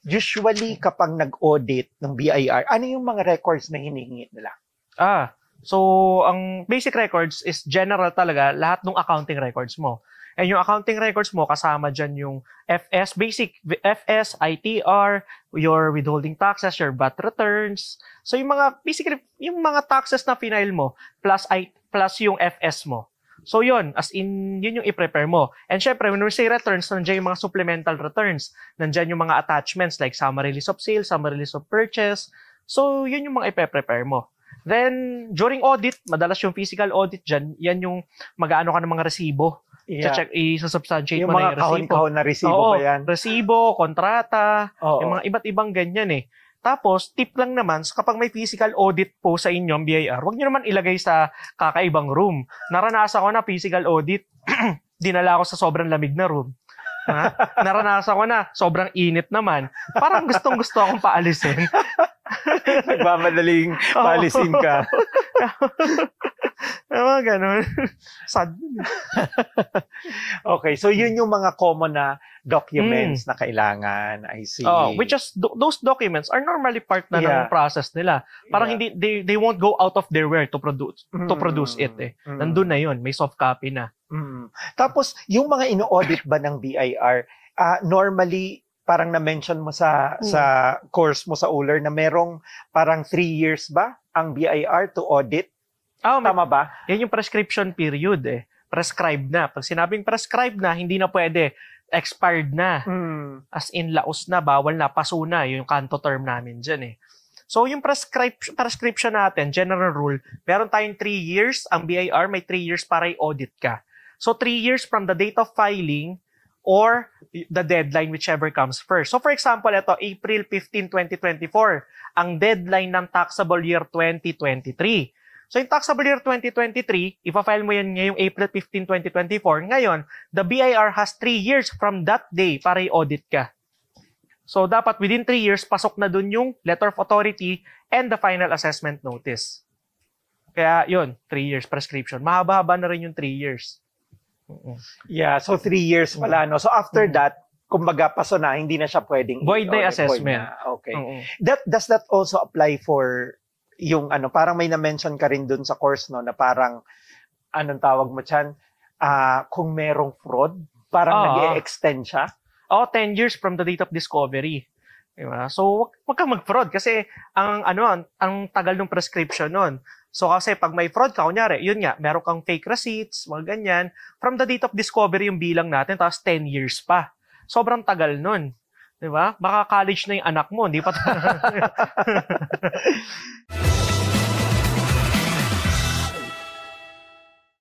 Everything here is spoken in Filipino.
usually kapag nag-audit ng BIR, ano yung mga records na hinihingi nila? So ang basic records is general talaga, lahat ng accounting records mo. And yung accounting records mo, kasama dyan yung FS, basic FS, ITR, your withholding taxes, your VAT returns. So yung mga, basically, yung mga taxes na final mo, plus yung FS mo. So yun, as in, yun yung i-prepare mo. And syempre, when we say returns, nandiyan yung mga supplemental returns. Nandiyan yung mga attachments like summary list of sales, summary list of purchase. So yun yung mga i-prepare mo. Then, during audit, madalas yung physical audit dyan, yan yung mag-aano ka ng mga resibo. Yeah. Check, i-substantiate yung mo mga na yung resibo. kahon-kahon na resibo ba yan? Resibo, kontrata, Oo. yung mga iba't ibang ganyan eh. Tapos, tip lang naman, kapag may physical audit po sa inyong BIR, huwag nyo naman ilagay sa kakaibang room. Naranasan ko na physical audit, dinala ko sa sobrang lamig na room. Naranasan ko na, sobrang init naman. Parang gustong-gusto akong paalisin. Nagmamadaling paalisin ka. Ganun. Sad. Okay, so yun yung mga common na documents na kailangan, I see. Which is, those documents are normally part na ng process nila. Parang hindi, they won't go out of their way to produce it eh. Nandun na yun, may soft copy na. Tapos, yung mga ino-audit ba ng BIR, normally, parang na-mention mo sa course mo sa ULER na merong parang 3 years ba ang BIR to audit? Tama ba? Yan yung prescription period eh. Prescribed na. Pag sinabing prescribed na, hindi na pwede. Expired na. As in, laos na, bawal na, paso na. Yung kanto term namin dyan eh. So, yung prescription natin, general rule, meron tayong 3 years. Ang BIR may 3 years para i-audit ka. So, 3 years from the date of filing or the deadline, whichever comes first. So, for example, ito, April 15, 2024, ang deadline ng taxable year 2023. So, yung taxable year 2023, ipa-file mo yan ngayong April 15, 2024. Ngayon, the BIR has 3 years from that day para i-audit ka. So, dapat within 3 years, pasok na dun yung letter of authority and the final assessment notice. Kaya, yun, 3 years prescription. Mahaba-haba na rin yung 3 years. Yeah, so 3 years pala, no? So, after that, kumbaga, paso na, hindi na siya pwedeng void na yung assessment. Okay. Does that also apply for yung parang may na-mention ka rin dun sa course, no, na parang, anong tawag mo dyan, kung merong fraud, parang nag-e-extend siya? 10 years from the date of discovery. Diba? So, wag kang mag-fraud kasi ang tagal ng prescription nun. So, kasi pag may fraud ka, kunyari, yun nga, meron kang fake receipts, mga ganyan, from the date of discovery yung bilang natin, tapos 10 years pa. Sobrang tagal nun. Diba? Baka college na yung anak mo, hindi pa